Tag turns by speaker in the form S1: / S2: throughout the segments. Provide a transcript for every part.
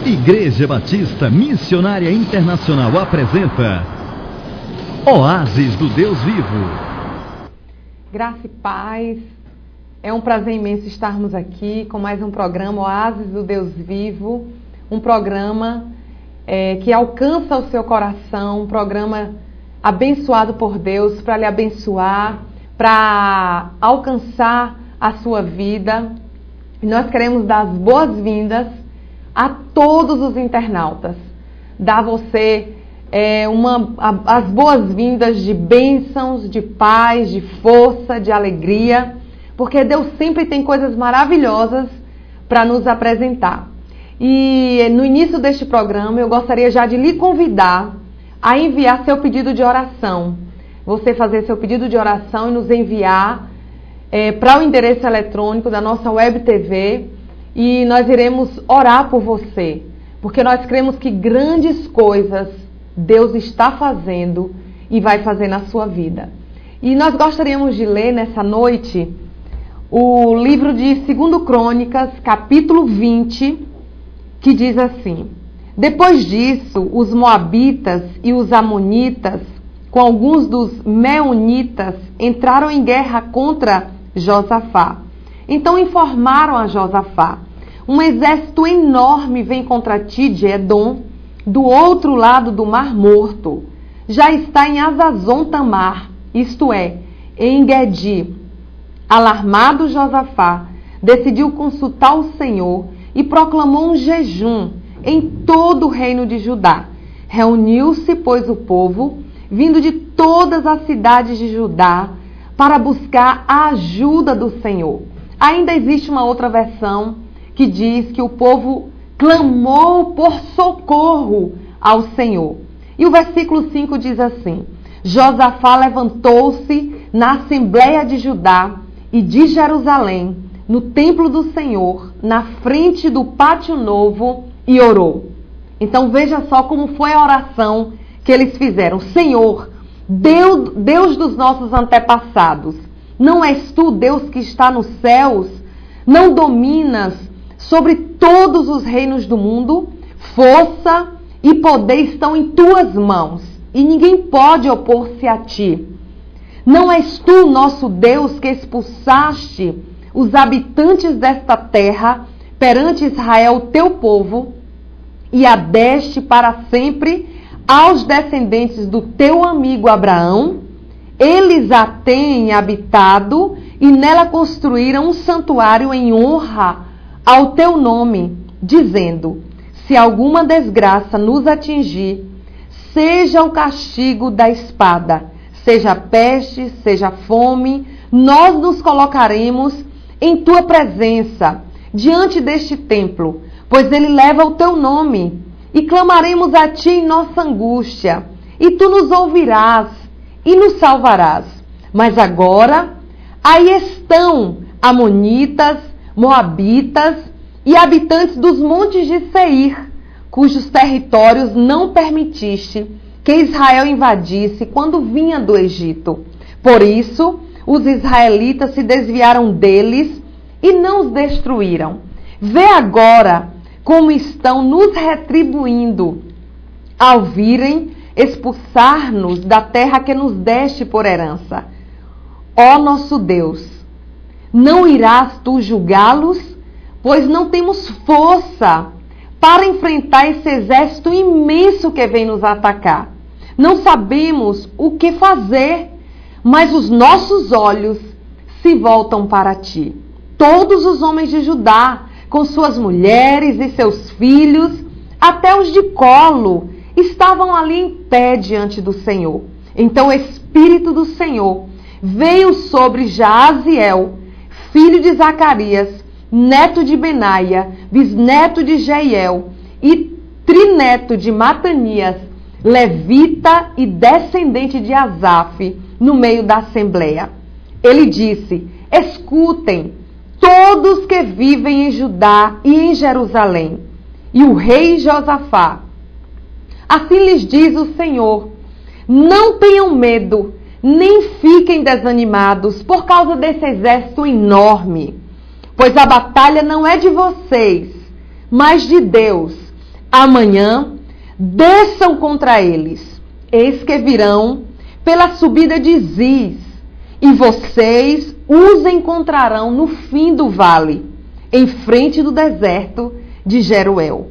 S1: Igreja Batista Missionária Internacional apresenta Oásis do Deus Vivo.
S2: Graça e paz. É um prazer imenso estarmos aqui com mais um programa Oásis do Deus Vivo. Um programa que alcança o seu coração, um programa abençoado por Deus para lhe abençoar, para alcançar a sua vida. E nós queremos dar as boas-vindas a todos os internautas, dar a você as boas-vindas de bênçãos, de paz, de força, de alegria, porque Deus sempre tem coisas maravilhosas para nos apresentar. E no início deste programa eu gostaria já de lhe convidar a enviar seu pedido de oração. Você fazer seu pedido de oração e nos enviar para o endereço eletrônico da nossa web TV, e nós iremos orar por você, porque nós cremos que grandes coisas Deus está fazendo e vai fazer na sua vida. E nós gostaríamos de ler nessa noite o livro de 2 Crônicas, capítulo 20, que diz assim: Depois disso, os moabitas e os amonitas, com alguns dos meunitas, entraram em guerra contra Josafá. Então informaram a Josafá: um exército enorme vem contra ti de Edom, do outro lado do Mar Morto. Já está em Hazazon Tamar, isto é, em Engedi. Alarmado Josafá decidiu consultar o Senhor e proclamou um jejum em todo o reino de Judá. Reuniu-se, pois, o povo, vindo de todas as cidades de Judá, para buscar a ajuda do Senhor. Ainda existe uma outra versão que diz que o povo clamou por socorro ao Senhor. E o versículo 5 diz assim: Josafá levantou-se na Assembleia de Judá e de Jerusalém, no templo do Senhor, na frente do pátio novo, e orou. Então veja só como foi a oração que eles fizeram. Senhor, Deus dos nossos antepassados, não és tu Deus que está nos céus? Não dominas sobre todos os reinos do mundo? Força e poder estão em tuas mãos, e ninguém pode opor-se a ti. Não és tu nosso Deus que expulsaste os habitantes desta terra perante Israel, teu povo, e a deste para sempre aos descendentes do teu amigo Abraão? Eles a têm habitado e nela construíram um santuário em honra ao teu nome, dizendo: se alguma desgraça nos atingir, seja o castigo da espada, seja peste, seja fome, nós nos colocaremos em tua presença, diante deste templo, pois ele leva o teu nome, e clamaremos a ti em nossa angústia, e tu nos ouvirás e nos salvarás. Mas agora, aí estão amonitas, moabitas e habitantes dos montes de Seir, cujos territórios não permitiste que Israel invadisse quando vinha do Egito. Por isso, os israelitas se desviaram deles e não os destruíram. Vê agora como estão nos retribuindo ao virem expulsar-nos da terra que nos deste por herança. Ó nosso Deus, não irás tu julgá-los? Pois não temos força para enfrentar esse exército imenso que vem nos atacar. Não sabemos o que fazer, mas os nossos olhos se voltam para ti. Todos os homens de Judá, com suas mulheres e seus filhos, até os de colo, estavam ali em pé diante do Senhor. Então o Espírito do Senhor veio sobre Jaaziel, filho de Zacarias, neto de Benaia, bisneto de Jeiel e trineto de Matanias, levita e descendente de Asaf, no meio da assembleia. Ele disse: escutem, todos que vivem em Judá e em Jerusalém, e o rei Josafá. Assim lhes diz o Senhor: não tenham medo, nem fiquem desanimados por causa desse exército enorme, pois a batalha não é de vocês, mas de Deus. Amanhã desçam contra eles, eis que virão pela subida de Ziz, e vocês os encontrarão no fim do vale, em frente do deserto de Jeruel.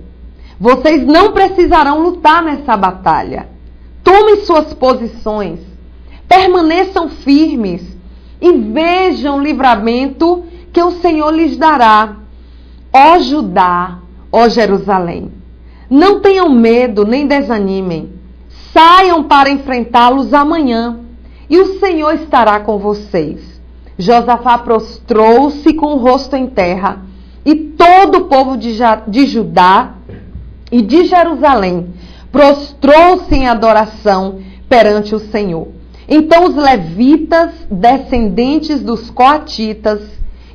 S2: Vocês não precisarão lutar nessa batalha. Tomem suas posições, permaneçam firmes e vejam o livramento que o Senhor lhes dará. Ó Judá, ó Jerusalém, não tenham medo nem desanimem. Saiam para enfrentá-los amanhã, e o Senhor estará com vocês. Josafá prostrou-se com o rosto em terra, e todo o povo de Judá e de Jerusalém prostrou-se em adoração perante o Senhor. Então os levitas, descendentes dos coatitas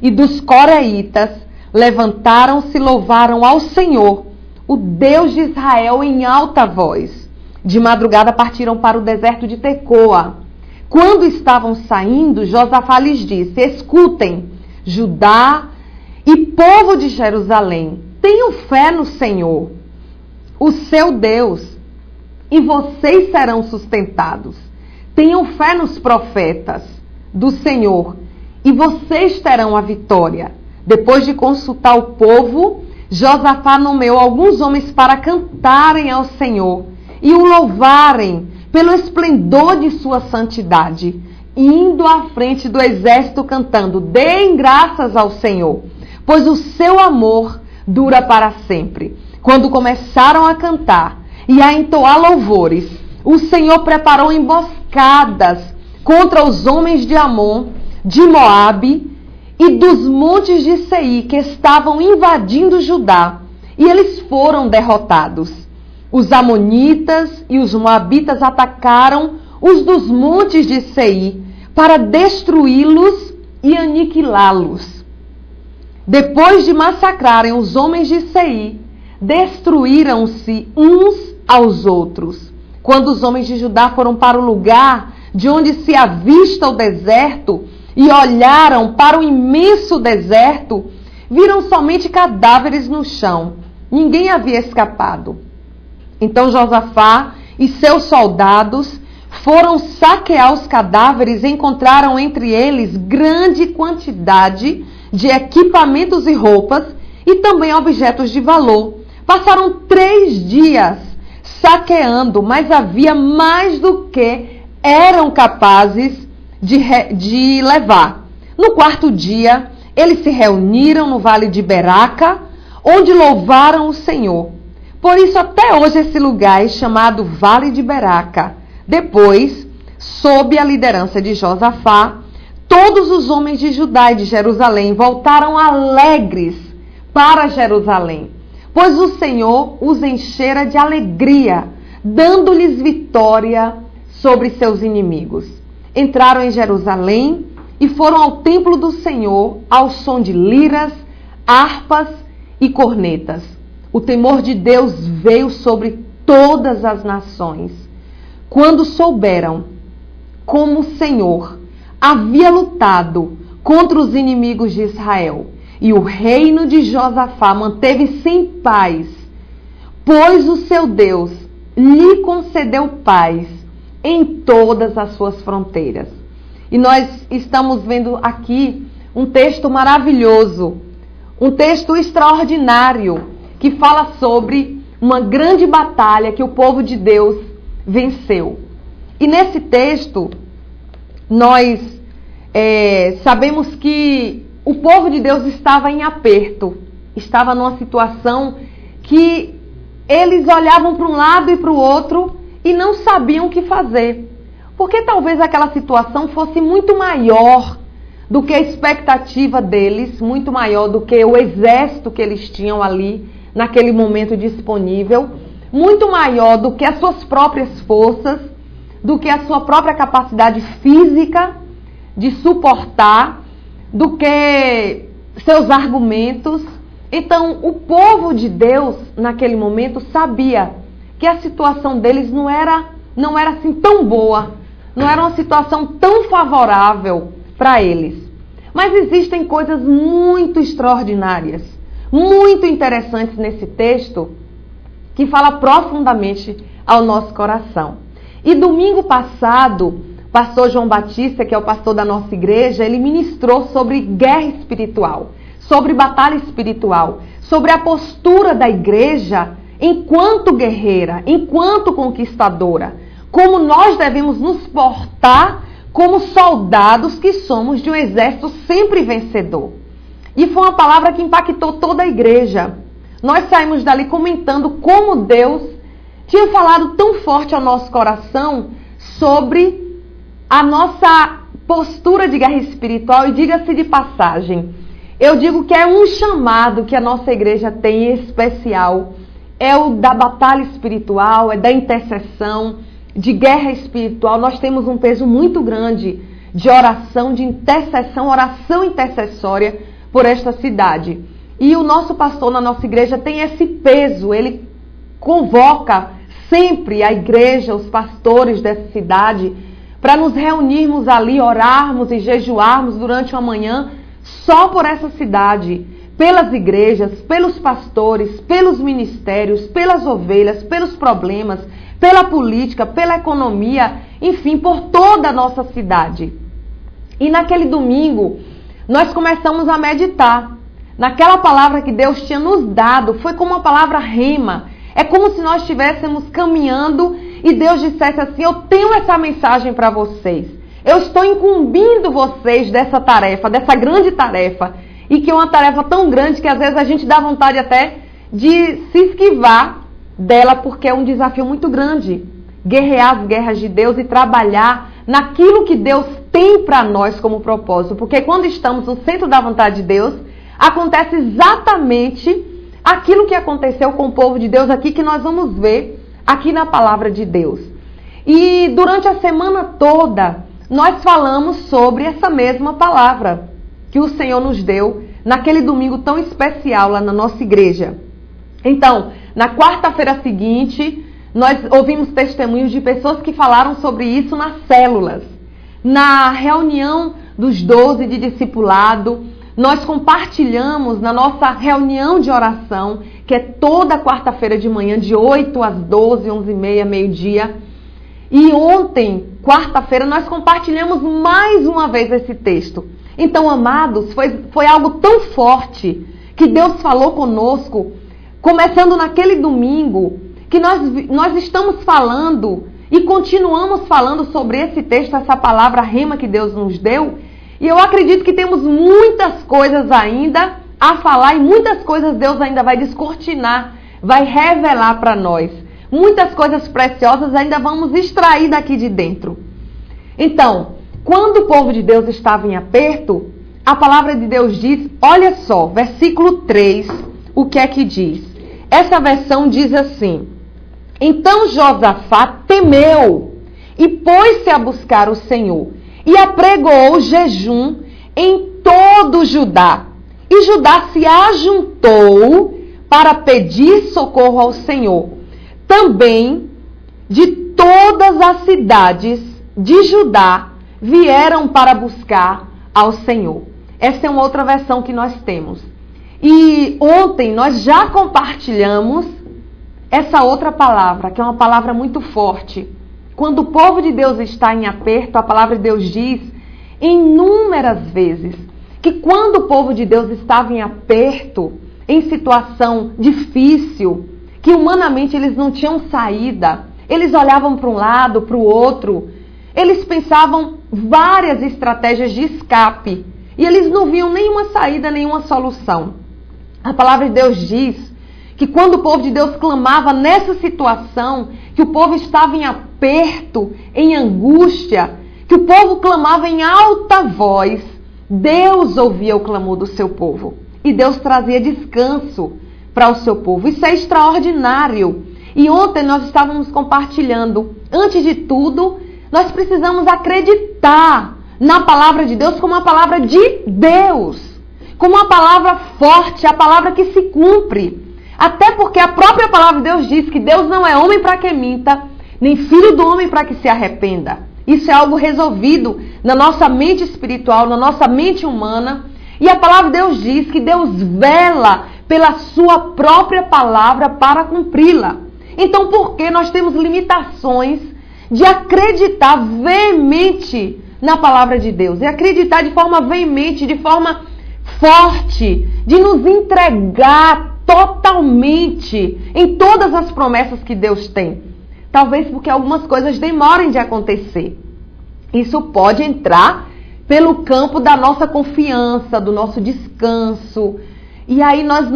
S2: e dos coreitas, levantaram-se e louvaram ao Senhor, o Deus de Israel, em alta voz. De madrugada partiram para o deserto de Tecoa. Quando estavam saindo, Josafá lhes disse: escutem, Judá e povo de Jerusalém, tenham fé no Senhor, o seu Deus, e vocês serão sustentados. Tenham fé nos profetas do Senhor, e vocês terão a vitória. Depois de consultar o povo, Josafá nomeou alguns homens para cantarem ao Senhor e o louvarem pelo esplendor de sua santidade, indo à frente do exército cantando: deem graças ao Senhor, pois o seu amor dura para sempre. Quando começaram a cantar e a entoar louvores, o Senhor preparou emboscadas contra os homens de Amon, de Moabe e dos montes de Seir, que estavam invadindo Judá, e eles foram derrotados. Os amonitas e os moabitas atacaram os dos montes de Seir para destruí-los e aniquilá-los. Depois de massacrarem os homens de Seir, destruíram-se uns aos outros. Quando os homens de Judá foram para o lugar de onde se avista o deserto e olharam para o imenso deserto, viram somente cadáveres no chão. Ninguém havia escapado. Então Josafá e seus soldados foram saquear os cadáveres e encontraram entre eles grande quantidade de equipamentos e roupas e também objetos de valor. Passaram 3 dias saqueando, mas havia mais do que eram capazes de levar. No 4º dia, eles se reuniram no vale de Beraca, onde louvaram o Senhor. Por isso, até hoje, esse lugar é chamado Vale de Beraca. Depois, sob a liderança de Josafá, todos os homens de Judá e de Jerusalém voltaram alegres para Jerusalém, pois o Senhor os enchera de alegria, dando-lhes vitória sobre seus inimigos. Entraram em Jerusalém e foram ao templo do Senhor ao som de liras, harpas e cornetas. O temor de Deus veio sobre todas as nações, quando souberam como o Senhor havia lutado contra os inimigos de Israel. E o reino de Josafá manteve-se em paz, pois o seu Deus lhe concedeu paz em todas as suas fronteiras. E nós estamos vendo aqui um texto maravilhoso, um texto extraordinário, que fala sobre uma grande batalha que o povo de Deus venceu. E nesse texto, nós sabemos que o povo de Deus estava em aperto, estava numa situação que eles olhavam para um lado e para o outro e não sabiam o que fazer. Porque talvez aquela situação fosse muito maior do que a expectativa deles, muito maior do que o exército que eles tinham ali naquele momento disponível, muito maior do que as suas próprias forças, do que a sua própria capacidade física de suportar, do que seus argumentos. Então, o povo de Deus, naquele momento, sabia que a situação deles não era assim tão boa, não era uma situação tão favorável para eles. Mas existem coisas muito extraordinárias, muito interessantes nesse texto, que fala profundamente ao nosso coração. E domingo passado, o pastor João Batista, que é o pastor da nossa igreja, ele ministrou sobre guerra espiritual, sobre batalha espiritual, sobre a postura da igreja enquanto guerreira, enquanto conquistadora, como nós devemos nos portar como soldados que somos de um exército sempre vencedor. E foi uma palavra que impactou toda a igreja. Nós saímos dali comentando como Deus tinha falado tão forte ao nosso coração sobre a nossa postura de guerra espiritual. E diga-se de passagem, eu digo que é um chamado que a nossa igreja tem em especial, é o da batalha espiritual, é da intercessão, de guerra espiritual. Nós temos um peso muito grande de oração, de intercessão, oração intercessória por esta cidade. E o nosso pastor na nossa igreja tem esse peso, ele convoca sempre a igreja, os pastores dessa cidade, para nos reunirmos ali, orarmos e jejuarmos durante uma manhã só por essa cidade, pelas igrejas, pelos pastores, pelos ministérios, pelas ovelhas, pelos problemas, pela política, pela economia, enfim, por toda a nossa cidade. E naquele domingo, nós começamos a meditar naquela palavra que Deus tinha nos dado. Foi como uma palavra rema. É como se nós estivéssemos caminhando e Deus dissesse assim: eu tenho essa mensagem para vocês. Eu estou incumbindo vocês dessa tarefa, dessa grande tarefa. E que é uma tarefa tão grande que às vezes a gente dá vontade até de se esquivar dela, porque é um desafio muito grande. Guerrear as guerras de Deus e trabalhar naquilo que Deus tem para nós como propósito. Porque quando estamos no centro da vontade de Deus, acontece exatamente aquilo que aconteceu com o povo de Deus aqui, que nós vamos ver aqui na palavra de Deus. E durante a semana toda, nós falamos sobre essa mesma palavra que o Senhor nos deu naquele domingo tão especial lá na nossa igreja. Então, na quarta-feira seguinte, nós ouvimos testemunhos de pessoas que falaram sobre isso nas células. Na reunião dos 12 de discipulado, nós compartilhamos na nossa reunião de oração, que é toda quarta-feira de manhã, de 8 às 12, 11h30, meio-dia. E ontem, quarta-feira, nós compartilhamos mais uma vez esse texto. Então, amados, foi algo tão forte que Deus falou conosco, começando naquele domingo, que nós estamos falando e continuamos falando sobre esse texto, essa palavra rema que Deus nos deu. E eu acredito que temos muitas coisas ainda a falar e muitas coisas Deus ainda vai descortinar, vai revelar para nós. Muitas coisas preciosas ainda vamos extrair daqui de dentro. Então, quando o povo de Deus estava em aperto, a palavra de Deus diz, olha só, versículo 3, o que é que diz? Essa versão diz assim: então Josafá temeu e pôs-se a buscar o Senhor e apregoou jejum em todo Judá. E Judá se ajuntou para pedir socorro ao Senhor. Também de todas as cidades de Judá vieram para buscar ao Senhor. Essa é uma outra versão que nós temos. E ontem nós já compartilhamos essa outra palavra, que é uma palavra muito forte. Quando o povo de Deus está em aperto, a palavra de Deus diz inúmeras vezes que quando o povo de Deus estava em aperto, em situação difícil, que humanamente eles não tinham saída, eles olhavam para um lado, para o outro, eles pensavam várias estratégias de escape e eles não viam nenhuma saída, nenhuma solução. A palavra de Deus diz que quando o povo de Deus clamava nessa situação, que o povo estava em aperto, em angústia, que o povo clamava em alta voz, Deus ouvia o clamor do seu povo e Deus trazia descanso para o seu povo. Isso é extraordinário. E ontem nós estávamos compartilhando, antes de tudo, nós precisamos acreditar na palavra de Deus como uma palavra de Deus, como uma palavra forte, a palavra que se cumpre. Até porque a própria palavra de Deus diz que Deus não é homem para que minta, nem filho do homem para que se arrependa. Isso é algo resolvido na nossa mente espiritual, na nossa mente humana. E a palavra de Deus diz que Deus vela pela sua própria palavra para cumpri-la. Então por que nós temos limitações de acreditar veemente na palavra de Deus? E acreditar de forma veemente, de forma forte, de nos entregar totalmente em todas as promessas que Deus tem. Talvez porque algumas coisas demorem de acontecer. Isso pode entrar pelo campo da nossa confiança, do nosso descanso. E aí nós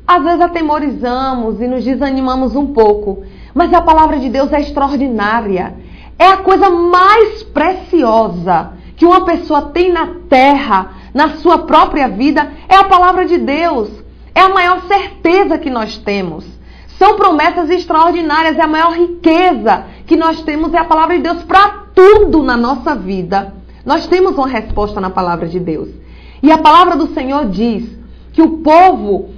S2: às vezes atemorizamos e nos desanimamos um pouco. Mas a palavra de Deus é extraordinária. É a coisa mais preciosa que uma pessoa tem na terra, na sua própria vida, é a palavra de Deus. É a maior certeza que nós temos. São promessas extraordinárias, é a maior riqueza que nós temos, é a palavra de Deus para tudo na nossa vida. Nós temos uma resposta na palavra de Deus. E a palavra do Senhor diz que o povo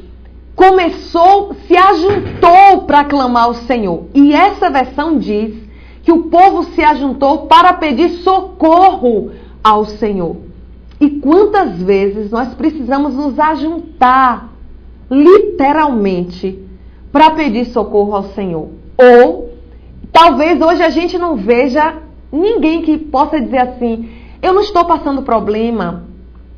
S2: se ajuntou para clamar ao Senhor. E essa versão diz que o povo se ajuntou para pedir socorro ao Senhor. E quantas vezes nós precisamos nos ajuntar, literalmente, para pedir socorro ao Senhor? Ou, talvez hoje a gente não veja ninguém que possa dizer assim: eu não estou passando problema,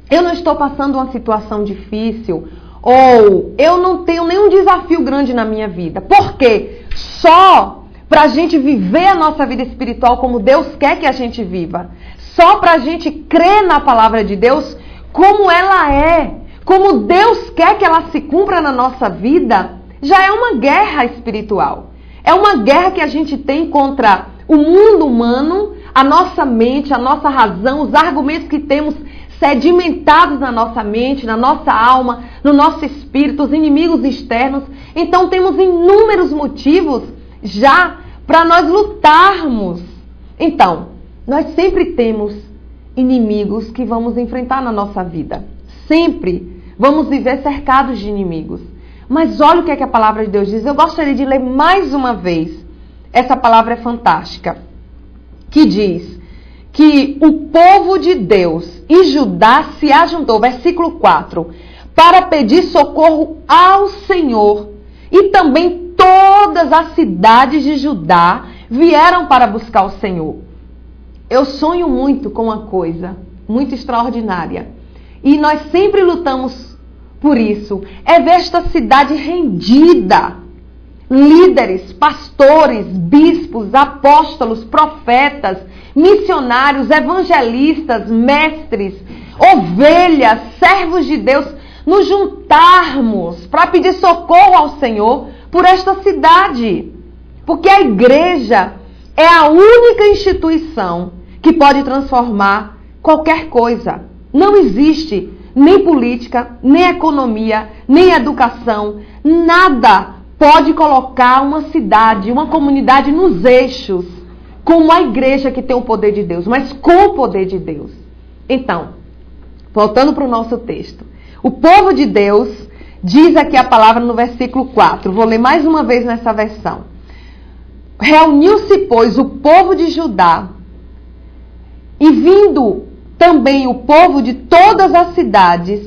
S2: eu não estou passando uma situação difícil, ou eu não tenho nenhum desafio grande na minha vida. Por quê? Só para a gente viver a nossa vida espiritual como Deus quer que a gente viva. Só para a gente crer na palavra de Deus como ela é, como Deus quer que ela se cumpra na nossa vida, já é uma guerra espiritual. É uma guerra que a gente tem contra o mundo humano, a nossa mente, a nossa razão, os argumentos que temos sedimentados na nossa mente, na nossa alma, no nosso espírito, os inimigos externos. Então temos inúmeros motivos já para nós lutarmos. Então, nós sempre temos inimigos que vamos enfrentar na nossa vida. Sempre vamos viver cercados de inimigos. Mas olha o que é que a palavra de Deus diz. Eu gostaria de ler mais uma vez. Essa palavra é fantástica. Que diz que o povo de Deus e Judá se ajuntou, versículo 4, para pedir socorro ao Senhor. E também todas as cidades de Judá vieram para buscar o Senhor. Eu sonho muito com uma coisa muito extraordinária. E nós sempre lutamos por isso. É ver esta cidade rendida. Líderes, pastores, bispos, apóstolos, profetas, missionários, evangelistas, mestres, ovelhas, servos de Deus, nos juntarmos para pedir socorro ao Senhor por esta cidade. Porque a igreja é a única instituição que pode transformar qualquer coisa. Não existe nem política, nem economia, nem educação, nada pode colocar uma cidade, uma comunidade nos eixos, como a igreja que tem o poder de Deus, mas com o poder de Deus. Então, voltando para o nosso texto. O povo de Deus, diz aqui a palavra no versículo 4, vou ler mais uma vez nessa versão. Reuniu-se, pois, o povo de Judá, e vindo também o povo de todas as cidades,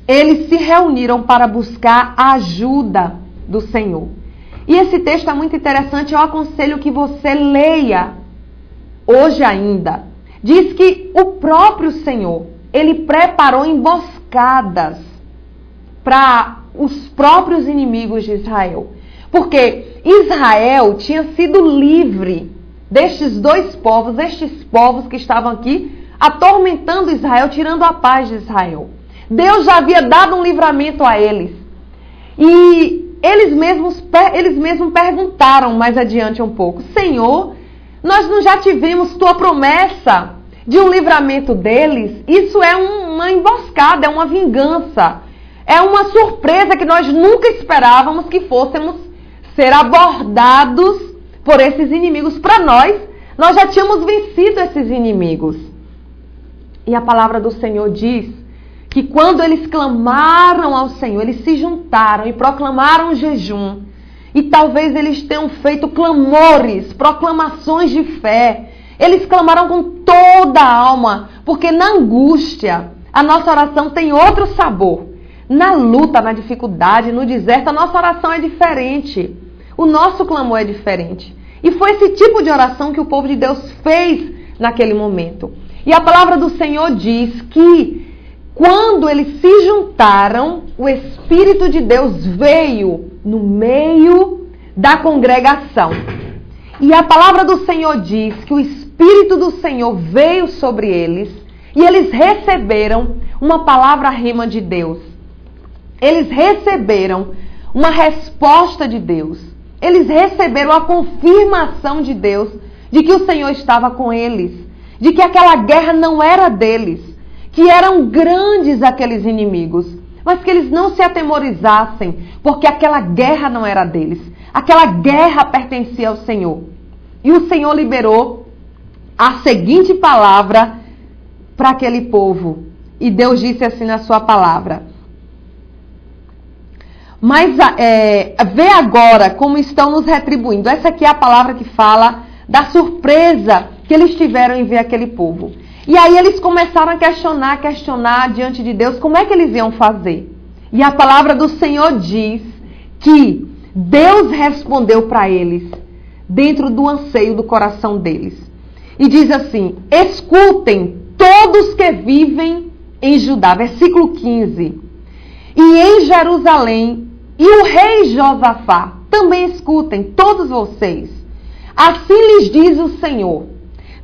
S2: eles se reuniram para buscar a ajuda do Senhor. E esse texto é muito interessante, eu aconselho que você leia hoje ainda. Diz que o próprio Senhor, ele preparou emboscadas para os próprios inimigos de Israel. Porque Israel tinha sido livre destes dois povos, estes povos que estavam aqui atormentando Israel, tirando a paz de Israel. Deus já havia dado um livramento a eles. E eles mesmos perguntaram mais adiante um pouco: Senhor, nós não já tivemos tua promessa de um livramento deles? Isso é uma emboscada, é uma vingança, é uma surpresa que nós nunca esperávamos que fôssemos ser abordados por esses inimigos. Para nós já tínhamos vencido esses inimigos. E a palavra do Senhor diz que quando eles clamaram ao Senhor, eles se juntaram e proclamaram jejum. E talvez eles tenham feito clamores, proclamações de fé. Eles clamaram com toda a alma, porque na angústia a nossa oração tem outro sabor. Na luta, na dificuldade, no deserto, a nossa oração é diferente. o nosso clamor é diferente. E foi esse tipo de oração que o povo de Deus fez naquele momento. E a palavra do Senhor diz que quando eles se juntaram, o Espírito de Deus veio no meio da congregação. E a palavra do Senhor diz que o Espírito do Senhor veio sobre eles e eles receberam uma palavra rema de Deus. Eles receberam uma resposta de Deus. Eles receberam a confirmação de Deus de que o Senhor estava com eles, de que aquela guerra não era deles, que eram grandes aqueles inimigos, mas que eles não se atemorizassem, porque aquela guerra não era deles. Aquela guerra pertencia ao Senhor. E o Senhor liberou a seguinte palavra para aquele povo. E Deus disse assim na sua palavra: mas vê agora como estão nos retribuindo. Essa aqui é a palavra que fala da surpresa que eles tiveram em ver aquele povo. E aí eles começaram a questionar diante de Deus como é que eles iam fazer. E a palavra do Senhor diz que Deus respondeu para eles dentro do anseio do coração deles. E diz assim: escutem todos que vivem em Judá. Versículo 15. E em Jerusalém, e o rei Josafá, também escutem, todos vocês. Assim lhes diz o Senhor: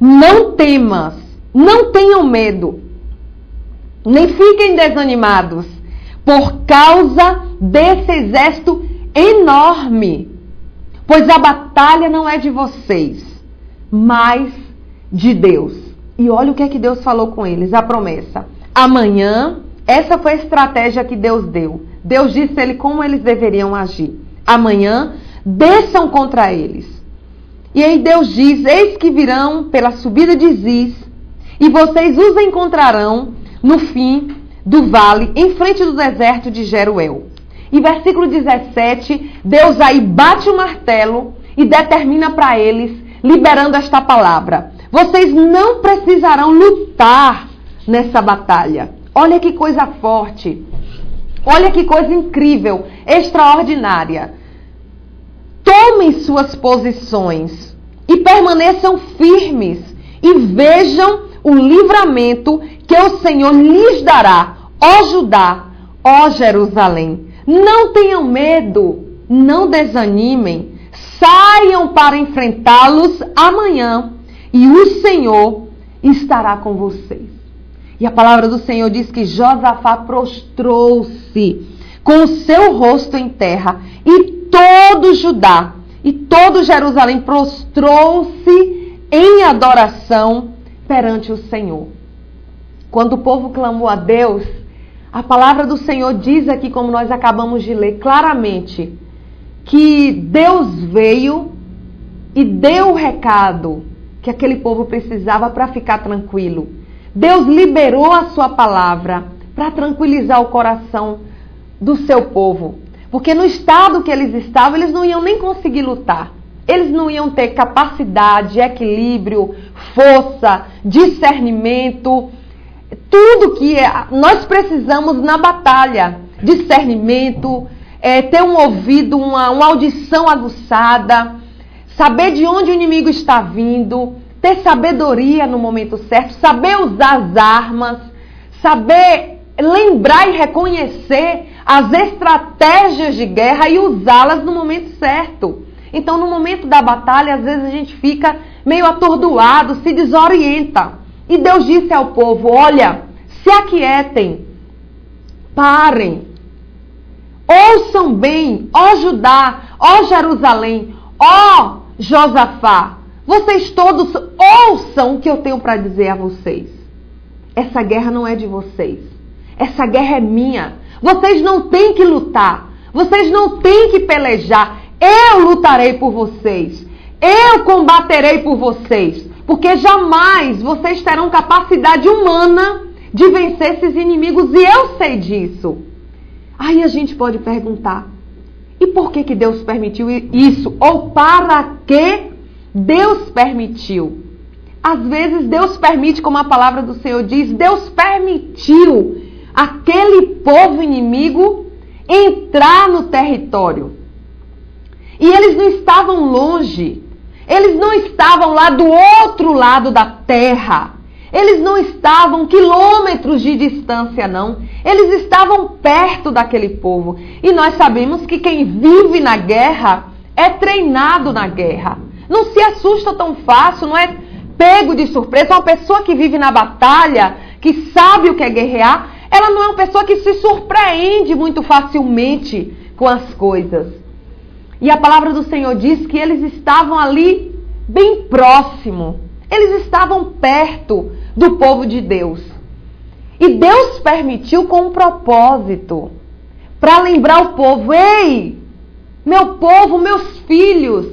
S2: não temas, não tenham medo, nem fiquem desanimados, por causa desse exército enorme. Pois a batalha não é de vocês, mas de Deus. E olha o que é que Deus falou com eles, a promessa. Amanhã, essa foi a estratégia que Deus deu. Deus disse a ele como eles deveriam agir. Amanhã, desçam contra eles. E aí Deus diz: eis que virão pela subida de Ziz, e vocês os encontrarão no fim do vale, em frente do deserto de Jeruel. E versículo 17, Deus aí bate o martelo e determina para eles, liberando esta palavra: vocês não precisarão lutar nessa batalha. Olha que coisa forte, olha que coisa incrível, extraordinária. Tomem suas posições e permaneçam firmes e vejam o livramento que o Senhor lhes dará, ó Judá, ó Jerusalém. Não tenham medo, não desanimem, saiam para enfrentá-los amanhã e o Senhor estará com vocês. E a palavra do Senhor diz que Josafá prostrou-se com o seu rosto em terra, e todo Judá e todo Jerusalém prostrou-se em adoração perante o Senhor. Quando o povo clamou a Deus, a palavra do Senhor diz aqui, como nós acabamos de ler claramente, que Deus veio e deu o recado que aquele povo precisava para ficar tranquilo. Deus liberou a sua palavra para tranquilizar o coração do seu povo. Porque no estado que eles estavam, eles não iam nem conseguir lutar. Eles não iam ter capacidade, equilíbrio, força, discernimento, tudo que nós precisamos na batalha. Discernimento, ter um ouvido, uma audição aguçada, saber de onde o inimigo está vindo, ter sabedoria no momento certo, saber usar as armas, saber lembrar e reconhecer as estratégias de guerra e usá-las no momento certo. Então, no momento da batalha, às vezes a gente fica meio atordoado, se desorienta. E Deus disse ao povo: olha, se aquietem, parem, ouçam bem, ó Judá, ó Jerusalém, ó Josafá, vocês todos ouçam o que eu tenho para dizer a vocês. Essa guerra não é de vocês, essa guerra é minha. Vocês não têm que lutar, vocês não têm que pelejar. Eu lutarei por vocês, eu combaterei por vocês, porque jamais vocês terão capacidade humana de vencer esses inimigos, e eu sei disso. Aí a gente pode perguntar: e por que Deus permitiu isso? Ou para que Deus permitiu? Às vezes Deus permite, como a palavra do Senhor diz, Deus permitiu aquele povo inimigo entrar no território. E eles não estavam longe. Eles não estavam lá do outro lado da terra. Eles não estavam quilômetros de distância, não. Eles estavam perto daquele povo. E nós sabemos que quem vive na guerra é treinado na guerra. Não se assusta tão fácil, não é pego de surpresa. Uma pessoa que vive na batalha, que sabe o que é guerrear, ela não é uma pessoa que se surpreende muito facilmente com as coisas. E a palavra do Senhor diz que eles estavam ali bem próximo. Eles estavam perto do povo de Deus. E Deus permitiu com um propósito, para lembrar o povo: ei, meu povo, meus filhos,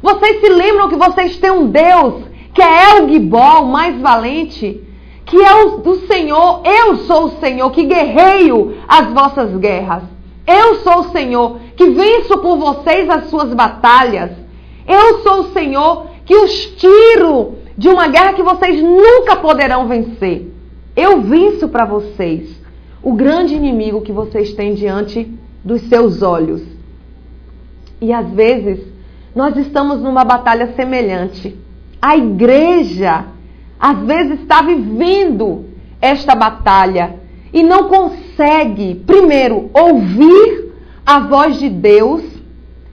S2: vocês se lembram que vocês têm um Deus que é El Gibor, o mais valente, que é o Senhor. Eu sou o Senhor que guerreio as vossas guerras. Eu sou o Senhor que venço por vocês as suas batalhas. Eu sou o Senhor que os tiro de uma guerra que vocês nunca poderão vencer. Eu venço para vocês o grande inimigo que vocês têm diante dos seus olhos. E às vezes nós estamos numa batalha semelhante. A igreja às vezes está vivendo esta batalha e não consegue, primeiro, ouvir a voz de Deus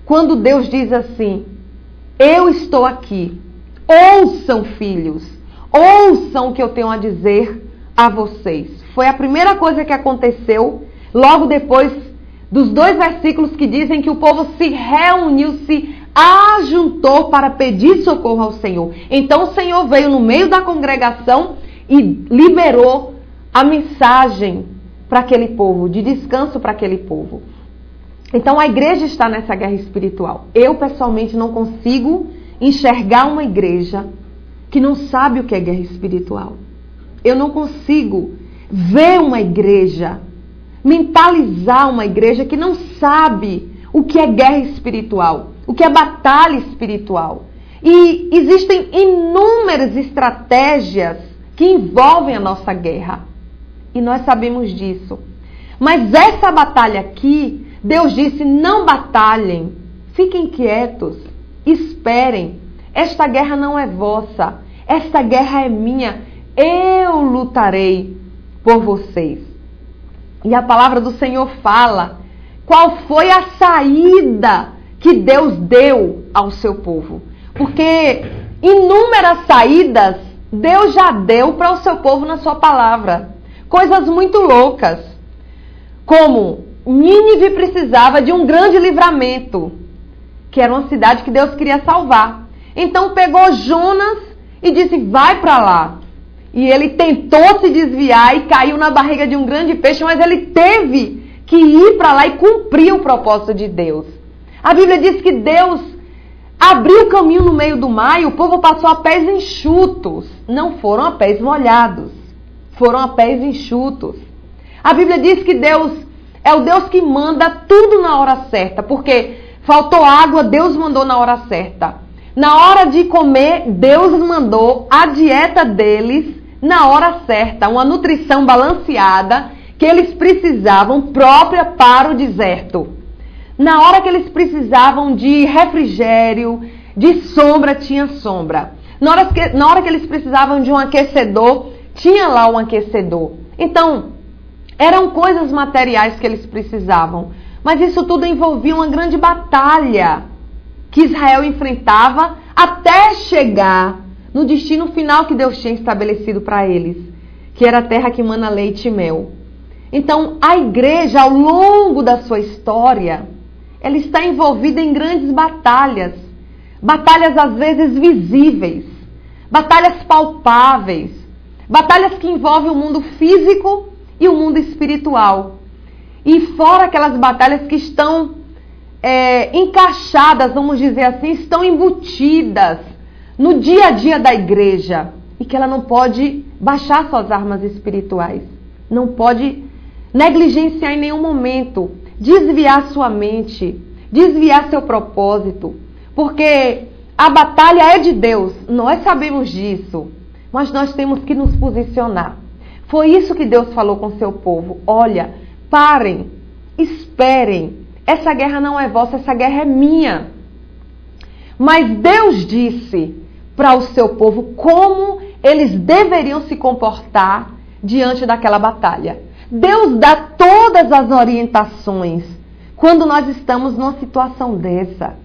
S2: quando Deus diz assim: eu estou aqui. Ouçam, filhos, ouçam o que eu tenho a dizer a vocês. Foi a primeira coisa que aconteceu logo depois dos 2 versículos que dizem que o povo se reuniu, se ajuntou para pedir socorro ao Senhor. Então o Senhor veio no meio da congregação e liberou a mensagem para aquele povo, de descanso para aquele povo. Então a igreja está nessa guerra espiritual. Eu pessoalmente não consigo enxergar uma igreja que não sabe o que é guerra espiritual. Eu não consigo ver uma igreja, mentalizar uma igreja que não sabe o que é guerra espiritual, o que é batalha espiritual. E existem inúmeras estratégias que envolvem a nossa guerra. E nós sabemos disso. Mas essa batalha aqui, Deus disse: não batalhem, fiquem quietos, esperem. Esta guerra não é vossa, esta guerra é minha. Eu lutarei por vocês. E a palavra do Senhor fala qual foi a saída que Deus deu ao seu povo. Porque inúmeras saídas Deus já deu para o seu povo na sua palavra. Coisas muito loucas. Como Nínive precisava de um grande livramento, que era uma cidade que Deus queria salvar. Então pegou Jonas e disse: vai para lá. E ele tentou se desviar e caiu na barriga de um grande peixe, mas ele teve que ir para lá e cumprir o propósito de Deus. A Bíblia diz que Deus abriu o caminho no meio do mar e o povo passou a pés enxutos. Não foram a pés molhados, foram a pés enxutos. A Bíblia diz que Deus é o Deus que manda tudo na hora certa, porque faltou água, Deus mandou na hora certa. Na hora de comer, Deus mandou a dieta deles na hora certa, uma nutrição balanceada que eles precisavam, própria para o deserto. Na hora que eles precisavam de refrigério, de sombra, tinha sombra. Na hora que eles precisavam de um aquecedor, tinha lá um aquecedor. Então, eram coisas materiais que eles precisavam. Mas isso tudo envolvia uma grande batalha que Israel enfrentava até chegar no destino final que Deus tinha estabelecido para eles, que era a terra que mana leite e mel. Então, a igreja, ao longo da sua história, ela está envolvida em grandes batalhas. Batalhas, às vezes, visíveis. Batalhas palpáveis. Batalhas que envolvem o mundo físico e o mundo espiritual. E fora aquelas batalhas que estão encaixadas, vamos dizer assim, estão embutidas no dia a dia da igreja. E que ela não pode baixar suas armas espirituais. Não pode negligenciar em nenhum momento, desviar sua mente, desviar seu propósito, porque a batalha é de Deus, nós sabemos disso, mas nós temos que nos posicionar. Foi isso que Deus falou com seu povo: olha, parem, esperem, essa guerra não é vossa, essa guerra é minha. Mas Deus disse para o seu povo como eles deveriam se comportar diante daquela batalha. Deus dá todas as orientações quando nós estamos numa situação dessa.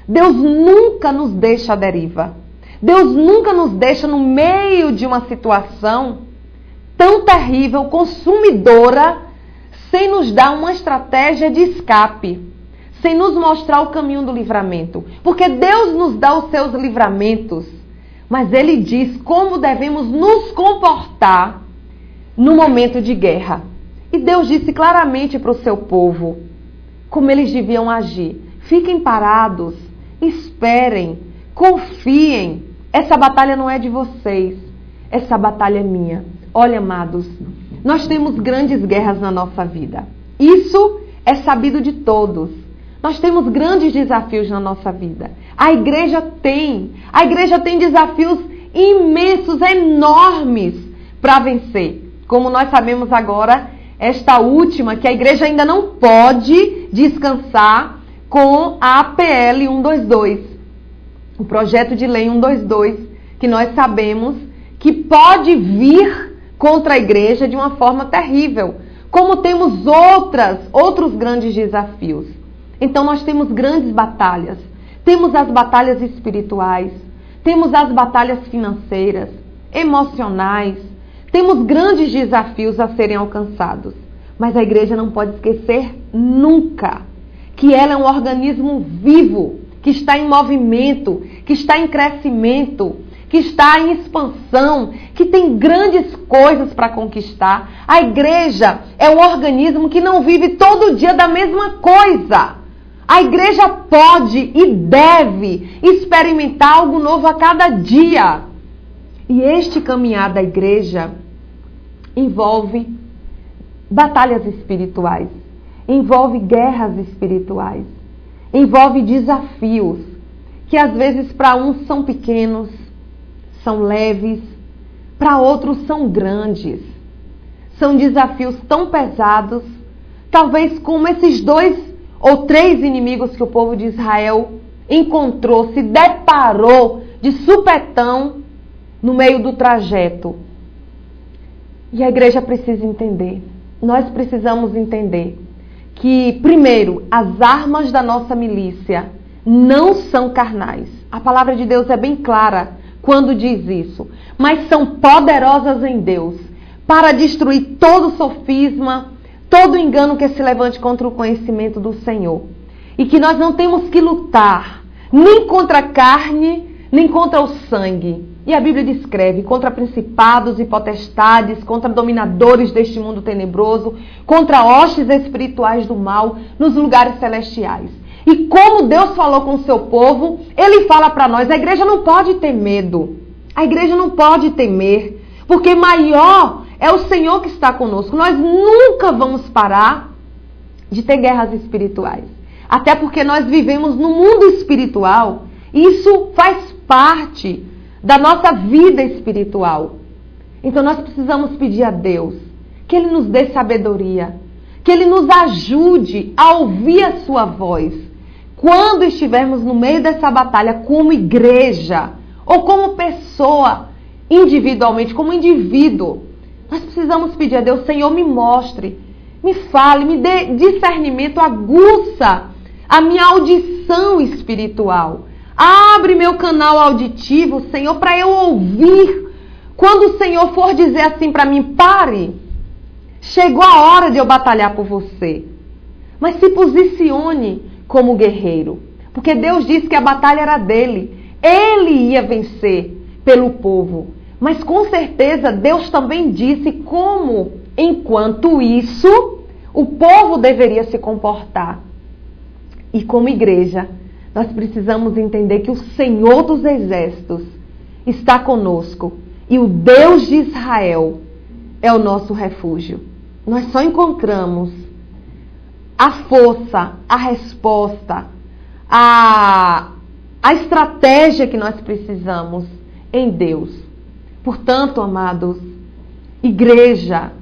S2: Deus nunca nos deixa à deriva. Deus nunca nos deixa no meio de uma situação tão terrível, consumidora, sem nos dar uma estratégia de escape, sem nos mostrar o caminho do livramento. Porque Deus nos dá os seus livramentos, mas Ele diz como devemos nos comportar no momento de guerra. E Deus disse claramente para o seu povo como eles deviam agir. Fiquem parados, esperem, confiem. Essa batalha não é de vocês, essa batalha é minha. Olha, amados, nós temos grandes guerras na nossa vida. Isso é sabido de todos. Nós temos grandes desafios na nossa vida. A igreja tem desafios imensos, enormes para vencer. Como nós sabemos agora, esta última, que a igreja ainda não pode descansar com a APL 122. O projeto de lei 122, que nós sabemos que pode vir contra a igreja de uma forma terrível. Como temos outros grandes desafios. Então nós temos grandes batalhas. Temos as batalhas espirituais, temos as batalhas financeiras, emocionais. Temos grandes desafios a serem alcançados. Mas a igreja não pode esquecer nunca que ela é um organismo vivo, que está em movimento, que está em crescimento, que está em expansão, que tem grandes coisas para conquistar. A igreja é um organismo que não vive todo dia da mesma coisa. A igreja pode e deve experimentar algo novo a cada dia. E este caminhar da igreja envolve batalhas espirituais, envolve guerras espirituais, envolve desafios que às vezes para uns são pequenos, são leves, para outros são grandes. São desafios tão pesados, talvez como esses 2 ou 3 inimigos que o povo de Israel encontrou, se deparou de supetão no meio do trajeto. E a igreja precisa entender, nós precisamos entender que, primeiro, as armas da nossa milícia não são carnais. A palavra de Deus é bem clara quando diz isso, mas são poderosas em Deus para destruir todo sofisma, todo engano que se levante contra o conhecimento do Senhor. E que nós não temos que lutar nem contra a carne, nem contra o sangue. E a Bíblia descreve contra principados e potestades, contra dominadores deste mundo tenebroso, contra hostes espirituais do mal nos lugares celestiais. E como Deus falou com o seu povo, Ele fala para nós, a igreja não pode ter medo. A igreja não pode temer, porque maior é o Senhor que está conosco. Nós nunca vamos parar de ter guerras espirituais. Até porque nós vivemos no mundo espiritual. Isso faz parte da nossa vida espiritual. Então nós precisamos pedir a Deus que Ele nos dê sabedoria, que Ele nos ajude a ouvir a sua voz. Quando estivermos no meio dessa batalha como igreja ou como pessoa, individualmente, como indivíduo, nós precisamos pedir a Deus, Senhor, me mostre, me fale, me dê discernimento, aguça a minha audição espiritual. Abre meu canal auditivo, Senhor, para eu ouvir. Quando o Senhor for dizer assim para mim, pare, chegou a hora de eu batalhar por você. Mas se posicione como guerreiro, porque Deus disse que a batalha era dele. Ele ia vencer pelo povo. Mas com certeza Deus também disse como, enquanto isso, o povo deveria se comportar. E como igreja, nós precisamos entender que o Senhor dos Exércitos está conosco. E o Deus de Israel é o nosso refúgio. Nós só encontramos a força, a resposta, a estratégia que nós precisamos em Deus. Portanto, amados, igreja,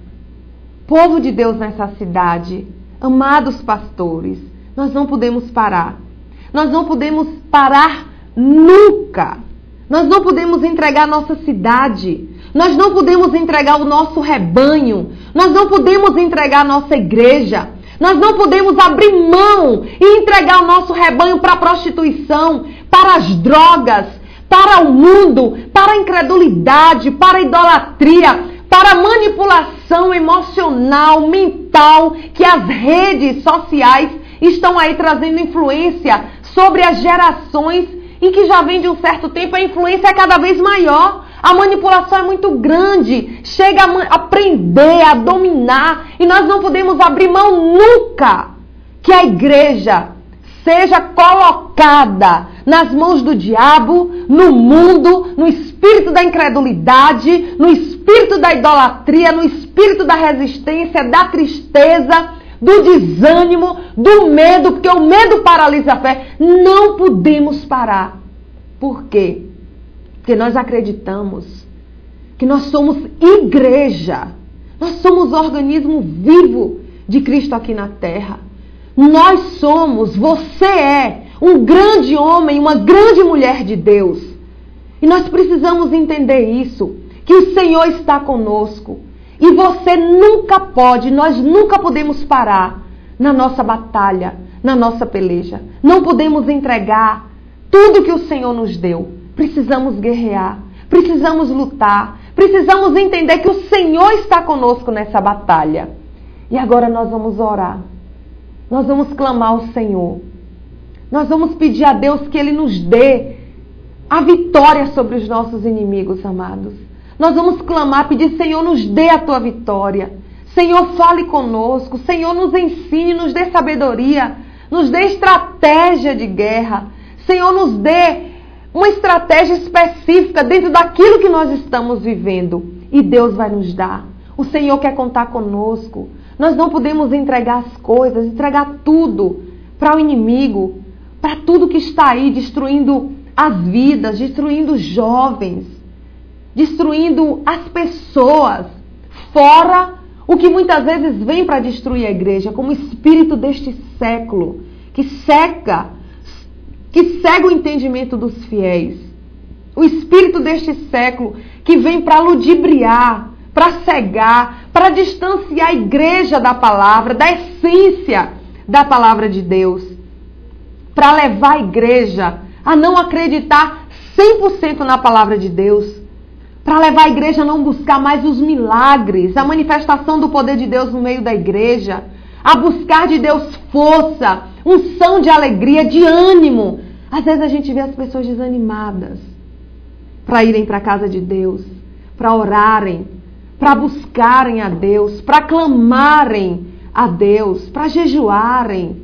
S2: povo de Deus nessa cidade, amados pastores, nós não podemos parar. Nós não podemos parar nunca. Nós não podemos entregar a nossa cidade. Nós não podemos entregar o nosso rebanho. Nós não podemos entregar a nossa igreja. Nós não podemos abrir mão e entregar o nosso rebanho para a prostituição, para as drogas, para o mundo, para a incredulidade, para a idolatria, para a manipulação emocional, mental, que as redes sociais estão aí trazendo influência sobre as gerações e que já vem de um certo tempo, a influência é cada vez maior. A manipulação é muito grande, chega a prender, a dominar, e nós não podemos abrir mão nunca que a igreja seja colocada nas mãos do diabo, no mundo, no espírito da incredulidade, no espírito da idolatria, no espírito da resistência, da tristeza, do desânimo, do medo, porque o medo paralisa a fé. Não podemos parar. Por quê? Porque nós acreditamos que nós somos igreja. Nós somos organismo vivo de Cristo aqui na terra. Nós somos, você é um grande homem, uma grande mulher de Deus. E nós precisamos entender isso, que o Senhor está conosco. E você nunca pode, nós nunca podemos parar na nossa batalha, na nossa peleja. Não podemos entregar tudo que o Senhor nos deu. Precisamos guerrear, precisamos lutar, precisamos entender que o Senhor está conosco nessa batalha. E agora nós vamos orar. Nós vamos clamar ao Senhor. Nós vamos pedir a Deus que Ele nos dê a vitória sobre os nossos inimigos, amados. Nós vamos clamar, pedir, Senhor, nos dê a Tua vitória. Senhor, fale conosco. Senhor, nos ensine, nos dê sabedoria. Nos dê estratégia de guerra. Senhor, nos dê uma estratégia específica dentro daquilo que nós estamos vivendo. E Deus vai nos dar. O Senhor quer contar conosco. Nós não podemos entregar as coisas, entregar tudo para o inimigo, para tudo que está aí destruindo as vidas, destruindo os jovens, destruindo as pessoas, fora o que muitas vezes vem para destruir a igreja, como o espírito deste século, que cega o entendimento dos fiéis. O espírito deste século que vem para ludibriar, para cegar, para distanciar a igreja da palavra, da essência da palavra de Deus, para levar a igreja a não acreditar 100% na palavra de Deus, para levar a igreja a não buscar mais os milagres, a manifestação do poder de Deus no meio da igreja, a buscar de Deus força, unção de alegria, de ânimo. Às vezes a gente vê as pessoas desanimadas para irem para a casa de Deus, para orarem, para buscarem a Deus, para clamarem a Deus, para jejuarem,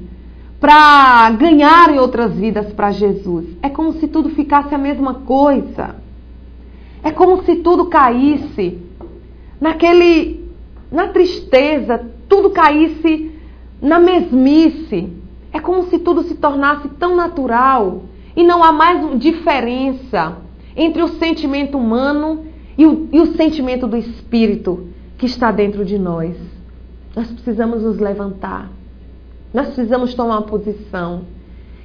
S2: para ganharem outras vidas para Jesus. É como se tudo ficasse a mesma coisa. É como se tudo caísse na tristeza, tudo caísse na mesmice. É como se tudo se tornasse tão natural e não há mais diferença entre o sentimento humano e o sentimento do Espírito que está dentro de nós. Nós precisamos nos levantar. Nós precisamos tomar uma posição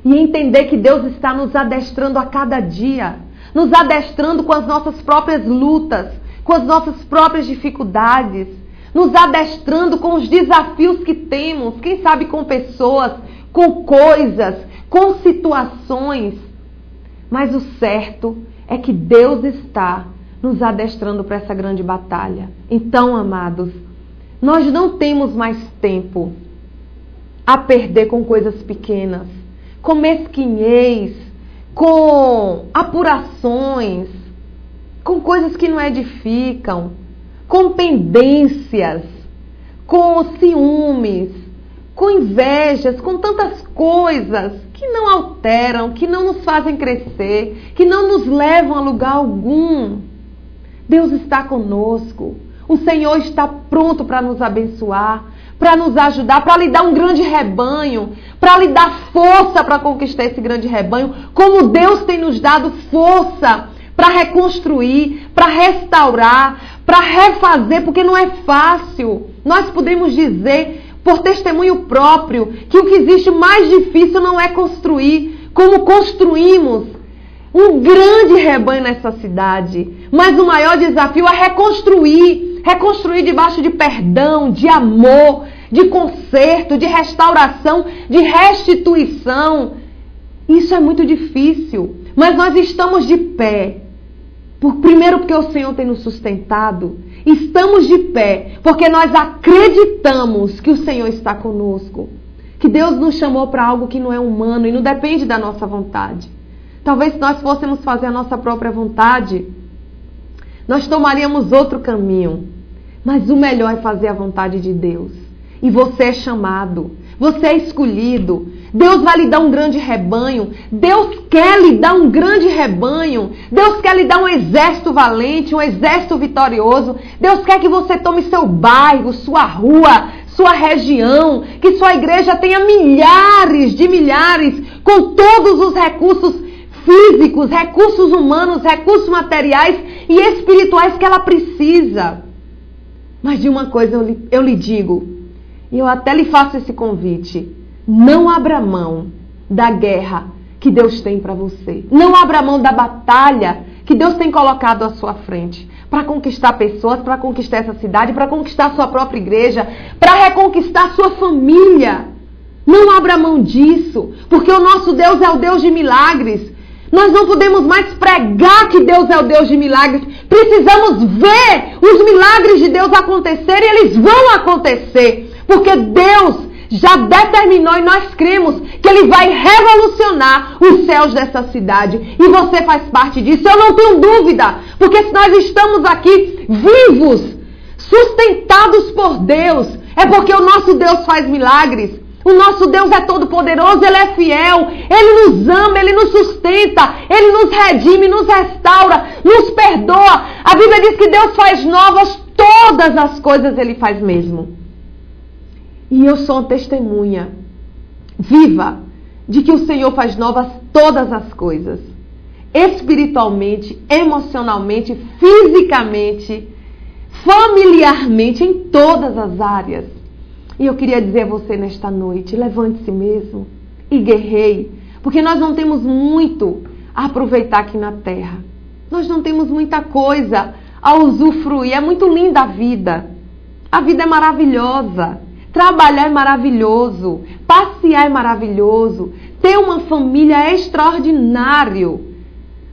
S2: e entender que Deus está nos adestrando a cada dia, nos adestrando com as nossas próprias lutas, com as nossas próprias dificuldades, nos adestrando com os desafios que temos, quem sabe com pessoas, com coisas, com situações. Mas o certo é que Deus está nos adestrando para essa grande batalha. Então, amados, nós não temos mais tempo a perder com coisas pequenas, com mesquinhez, com apurações, com coisas que não edificam, com pendências, com ciúmes, com invejas, com tantas coisas que não alteram, que não nos fazem crescer, que não nos levam a lugar algum. Deus está conosco. O Senhor está pronto para nos abençoar, para nos ajudar, para lhe dar um grande rebanho, para lhe dar força para conquistar esse grande rebanho, como Deus tem nos dado força para reconstruir, para restaurar, para refazer, porque não é fácil. Nós podemos dizer, por testemunho próprio, que o que existe mais difícil não é construir, como construímos um grande rebanho nessa cidade. Mas o maior desafio é reconstruir debaixo de perdão, de amor, de conserto, de restauração, de restituição. Isso é muito difícil, mas nós estamos de pé. Primeiro porque o Senhor tem nos sustentado. Estamos de pé porque nós acreditamos que o Senhor está conosco. Que Deus nos chamou para algo que não é humano e não depende da nossa vontade. Talvez se nós fôssemos fazer a nossa própria vontade, nós tomaríamos outro caminho. Mas o melhor é fazer a vontade de Deus. E você é chamado, você é escolhido. Deus vai lhe dar um grande rebanho. Deus quer lhe dar um grande rebanho. Deus quer lhe dar um exército valente, um exército vitorioso. Deus quer que você tome seu bairro, sua rua, sua região, que sua igreja tenha milhares, com todos os recursos físicos, recursos humanos, recursos materiais e espirituais que ela precisa. Mas de uma coisa eu lhe digo, e eu até lhe faço esse convite: não abra mão da guerra que Deus tem para você. Não abra mão da batalha que Deus tem colocado à sua frente para conquistar pessoas, para conquistar essa cidade, para conquistar a sua própria igreja, para reconquistar a sua família. Não abra mão disso, porque o nosso Deus é o Deus de milagres. Nós não podemos mais pregar que Deus é o Deus de milagres. Precisamos ver os milagres de Deus acontecerem, e eles vão acontecer. Porque Deus já determinou e nós cremos que Ele vai revolucionar os céus dessa cidade. E você faz parte disso, eu não tenho dúvida. Porque se nós estamos aqui vivos, sustentados por Deus, é porque o nosso Deus faz milagres. O nosso Deus é todo poderoso, Ele é fiel, Ele nos ama, Ele nos sustenta, Ele nos redime, nos restaura, nos perdoa. A Bíblia diz que Deus faz novas todas as coisas, Ele faz mesmo. E eu sou uma testemunha viva de que o Senhor faz novas todas as coisas. Espiritualmente, emocionalmente, fisicamente, familiarmente, em todas as áreas. E eu queria dizer a você nesta noite: levante-se mesmo e guerreie, porque nós não temos muito a aproveitar aqui na terra. Nós não temos muita coisa a usufruir. É muito linda a vida. A vida é maravilhosa. Trabalhar é maravilhoso. Passear é maravilhoso. Ter uma família é extraordinário.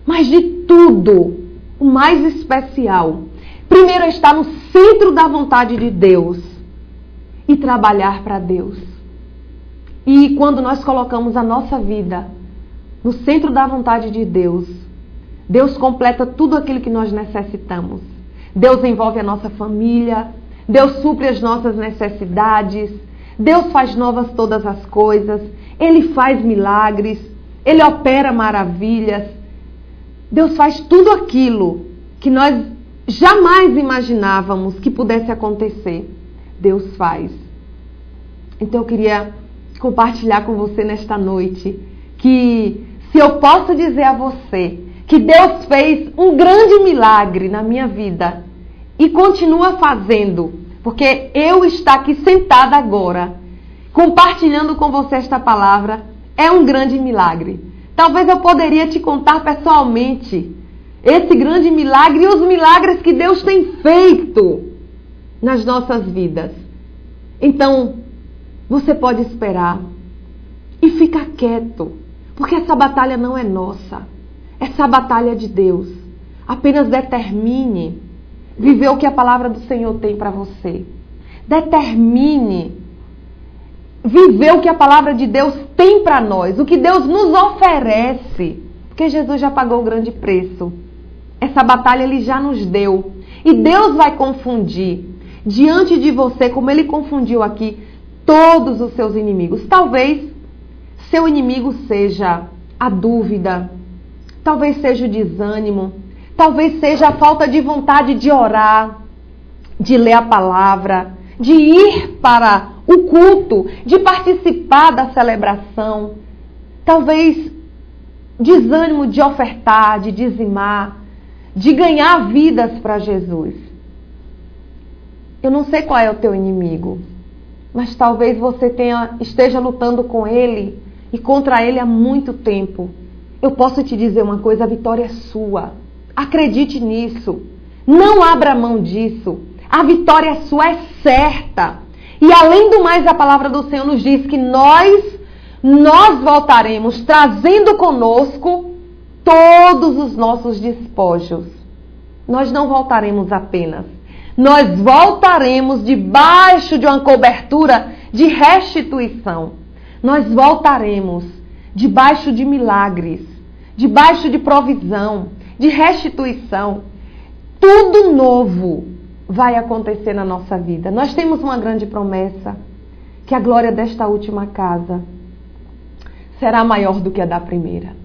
S2: Mas de tudo, o mais especial, primeiro é estar no centro da vontade de Deus e trabalhar para Deus. E quando nós colocamos a nossa vida no centro da vontade de Deus, Deus completa tudo aquilo que nós necessitamos. Deus envolve a nossa família, Deus supre as nossas necessidades, Deus faz novas todas as coisas, Ele faz milagres, Ele opera maravilhas. Deus faz tudo aquilo que nós jamais imaginávamos que pudesse acontecer. Deus faz. Então eu queria compartilhar com você nesta noite que se eu posso dizer a você que Deus fez um grande milagre na minha vida e continua fazendo, porque eu estar aqui sentada agora compartilhando com você esta palavra é um grande milagre. Talvez eu poderia te contar pessoalmente esse grande milagre e os milagres que Deus tem feito nas nossas vidas. Então, você pode esperar e ficar quieto, porque essa batalha não é nossa, essa batalha é de Deus. Apenas determine viver o que a palavra do Senhor tem para você. Determine viver o que a palavra de Deus tem para nós, o que Deus nos oferece, porque Jesus já pagou o grande preço. Essa batalha Ele já nos deu. E Deus vai confundir diante de você, como Ele confundiu aqui, todos os seus inimigos. Talvez seu inimigo seja a dúvida, talvez seja o desânimo, talvez seja a falta de vontade de orar, de ler a palavra, de ir para o culto, de participar da celebração. Talvez desânimo de ofertar, de dizimar, de ganhar vidas para Jesus. Eu não sei qual é o teu inimigo, mas talvez você esteja lutando com ele e contra ele há muito tempo. eu posso te dizer uma coisa, a vitória é sua. Acredite nisso. Não abra mão disso. A vitória é sua, é certa. E além do mais, a palavra do Senhor nos diz que nós voltaremos trazendo conosco todos os nossos despojos. Nós não voltaremos apenas. Nós voltaremos debaixo de uma cobertura de restituição. Nós voltaremos debaixo de milagres, debaixo de provisão, de restituição. Tudo novo vai acontecer na nossa vida. Nós temos uma grande promessa, que a glória desta última casa será maior do que a da primeira.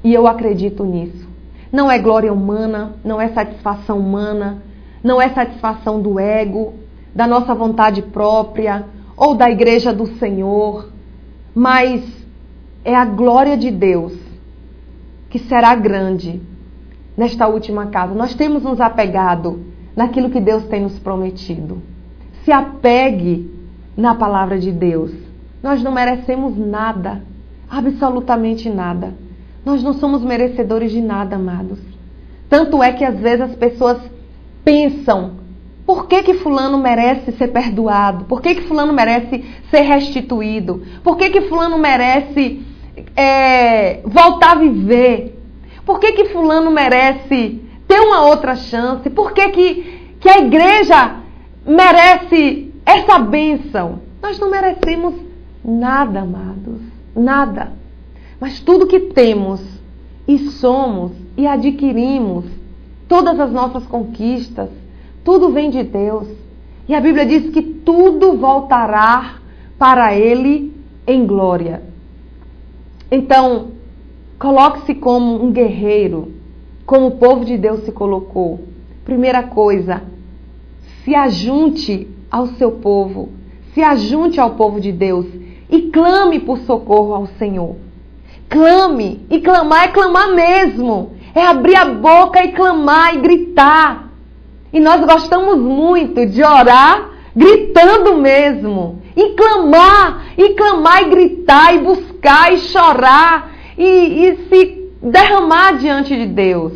S2: E eu acredito nisso. Não é glória humana, não é satisfação humana, não é satisfação do ego, da nossa vontade própria ou da igreja do Senhor, mas é a glória de Deus que será grande nesta última casa. Nós temos nos apegado naquilo que Deus tem nos prometido. Se apegue na palavra de Deus. Nós não merecemos nada, absolutamente nada. Nós não somos merecedores de nada, amados. Tanto é que às vezes as pessoas pensam, por que fulano merece ser perdoado? Por que fulano merece ser restituído? Por que fulano merece voltar a viver? Por que fulano merece ter uma outra chance? Por que a igreja merece essa bênção? Nós não merecemos nada, amados. Nada. Mas tudo que temos e somos e adquirimos, todas as nossas conquistas, tudo vem de Deus. E a Bíblia diz que tudo voltará para Ele em glória. Então, coloque-se como um guerreiro, como o povo de Deus se colocou. Primeira coisa, se ajunte ao seu povo, se ajunte ao povo de Deus e clame por socorro ao Senhor. Clame, e clamar é clamar mesmo, é abrir a boca e clamar e gritar. E nós gostamos muito de orar gritando mesmo, e clamar e gritar, e buscar, e chorar, e se derramar diante de Deus.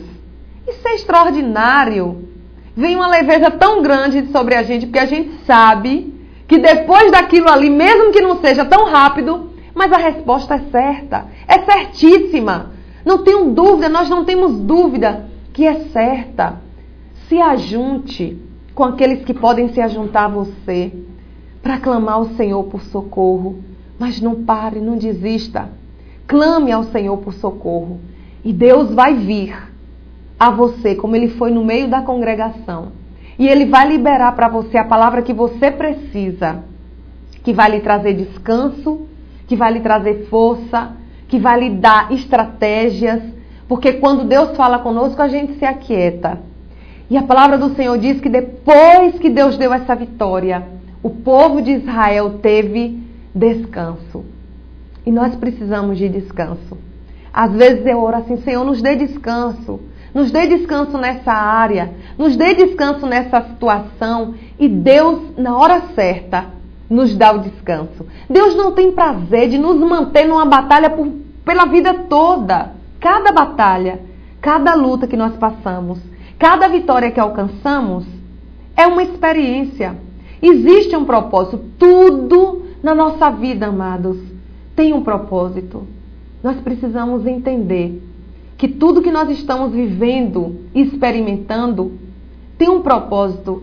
S2: Isso é extraordinário. Vem uma leveza tão grande sobre a gente, porque a gente sabe que depois daquilo ali, mesmo que não seja tão rápido, mas a resposta é certa, é certíssima. Não tenho dúvida, nós não temos dúvida que é certa. Se ajunte com aqueles que podem se ajuntar a você para clamar ao Senhor por socorro. Mas não pare, não desista. Clame ao Senhor por socorro. E Deus vai vir a você, como Ele foi no meio da congregação. E Ele vai liberar para você a palavra que você precisa, que vai lhe trazer descanso, que vai lhe trazer força, que vai lhe dar estratégias, porque quando Deus fala conosco, a gente se aquieta. E a palavra do Senhor diz que depois que Deus deu essa vitória, o povo de Israel teve descanso. E nós precisamos de descanso. Às vezes eu oro assim, Senhor, nos dê descanso. Nos dê descanso nessa área, nos dê descanso nessa situação. E Deus, na hora certa, nos dá o descanso. Deus não tem prazer de nos manter numa batalha pela vida toda. Cada batalha, cada luta que nós passamos, cada vitória que alcançamos é uma experiência. Existe um propósito. Tudo na nossa vida, amados, tem um propósito. Nós precisamos entender que tudo que nós estamos vivendo e experimentando tem um propósito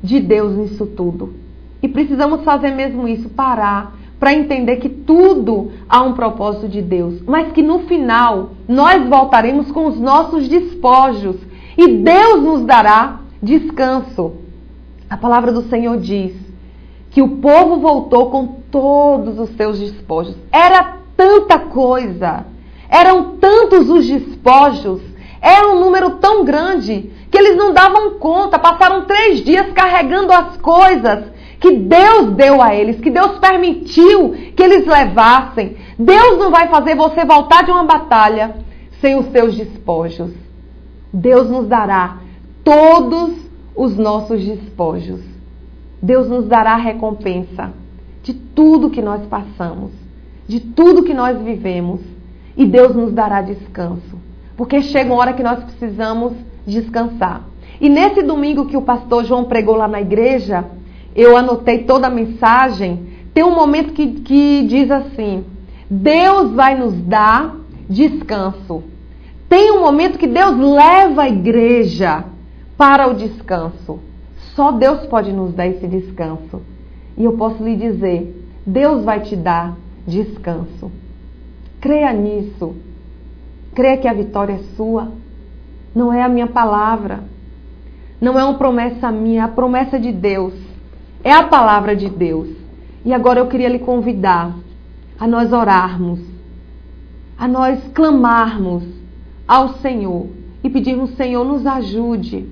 S2: de Deus nisso tudo. E precisamos fazer mesmo isso, parar, para entender que tudo há um propósito de Deus. Mas que no final, nós voltaremos com os nossos despojos. E Deus nos dará descanso. A palavra do Senhor diz que o povo voltou com todos os seus despojos. Era tanta coisa. Eram tantos os despojos. Era um número tão grande que eles não davam conta. Passaram 3 dias carregando as coisas que Deus deu a eles, que Deus permitiu que eles levassem. Deus não vai fazer você voltar de uma batalha sem os seus despojos. Deus nos dará todos os nossos despojos. Deus nos dará a recompensa de tudo que nós passamos, de tudo que nós vivemos. e Deus nos dará descanso. Porque chega uma hora que nós precisamos descansar. E nesse domingo que o pastor João pregou lá na igreja, eu anotei toda a mensagem, tem um momento que diz assim: Deus vai nos dar descanso. Tem um momento que Deus leva a igreja para o descanso. Só Deus pode nos dar esse descanso. E eu posso lhe dizer, Deus vai te dar descanso. Creia nisso. Creia que a vitória é sua. Não é a minha palavra. Não é uma promessa minha, é a promessa de Deus. É a palavra de Deus. E agora eu queria lhe convidar a nós orarmos, a nós clamarmos ao Senhor e pedirmos: Senhor, nos ajude.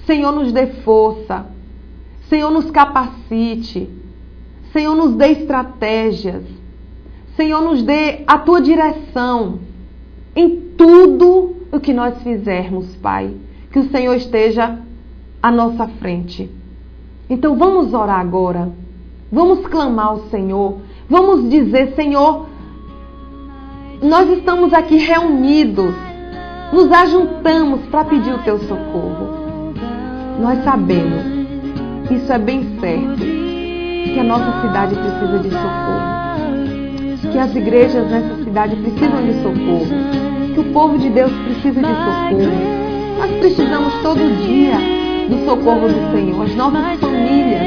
S2: Senhor, nos dê força. Senhor, nos capacite. Senhor, nos dê estratégias. Senhor, nos dê a tua direção em tudo o que nós fizermos, Pai. Que o Senhor esteja à nossa frente. Então vamos orar agora. Vamos clamar ao Senhor. Vamos dizer: Senhor, nós estamos aqui reunidos. Nos ajuntamos para pedir o teu socorro. Nós sabemos, isso é bem certo, que a nossa cidade precisa de socorro. Que as igrejas nessa cidade precisam de socorro. Que o povo de Deus precisa de socorro. Nós precisamos todo dia do socorro do Senhor. As nossas famílias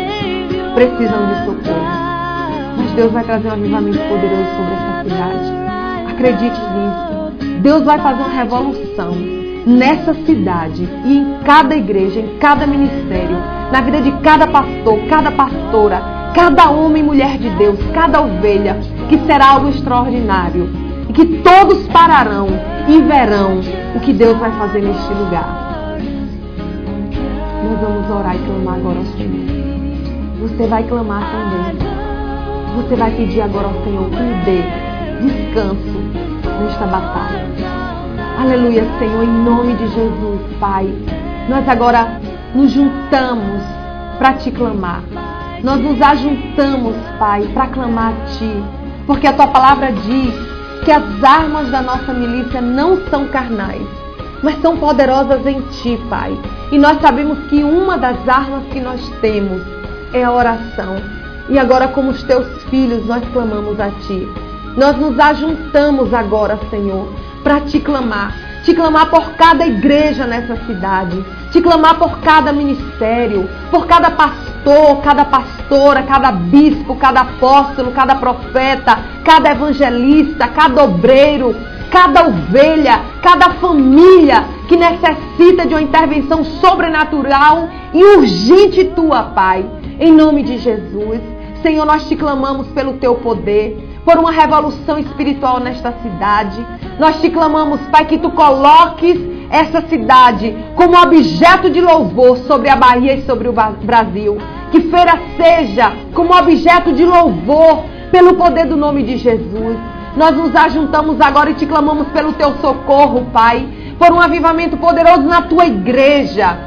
S2: precisam de socorro. Mas Deus vai trazer um avivamento poderoso sobre essa cidade. Acredite nisso. Deus vai fazer uma revolução nessa cidade e em cada igreja, em cada ministério, na vida de cada pastor, cada pastora, cada homem e mulher de Deus, cada ovelha, que será algo extraordinário. E que todos pararão e verão o que Deus vai fazer neste lugar. Nós vamos orar e clamar agora ao Senhor. Você vai clamar também. Você vai pedir agora ao Senhor que lhe dê descanso nesta batalha. Aleluia, Senhor, em nome de Jesus, Pai. Nós agora nos juntamos para te clamar. Nós nos ajuntamos, Pai, para clamar a Ti. Porque a Tua palavra diz que as armas da nossa milícia não são carnais, mas são poderosas em Ti, Pai. E nós sabemos que uma das armas que nós temos é a oração. E agora, como os Teus filhos, nós clamamos a Ti. Nós nos ajuntamos agora, Senhor, para Te clamar. Te clamar por cada igreja nessa cidade. Te clamar por cada ministério, por cada pastor, cada pastora, cada bispo, cada apóstolo, cada profeta, cada evangelista, cada obreiro, cada ovelha, cada família que necessita de uma intervenção sobrenatural e urgente Tua, Pai. Em nome de Jesus. Senhor, nós Te clamamos pelo Teu poder, por uma revolução espiritual nesta cidade. Nós Te clamamos, Pai, que Tu coloques essa cidade como objeto de louvor sobre a Bahia e sobre o Brasil. Que Feira seja como objeto de louvor pelo poder do nome de Jesus. Nós nos ajuntamos agora e Te clamamos pelo Teu socorro, Pai, por um avivamento poderoso na Tua igreja.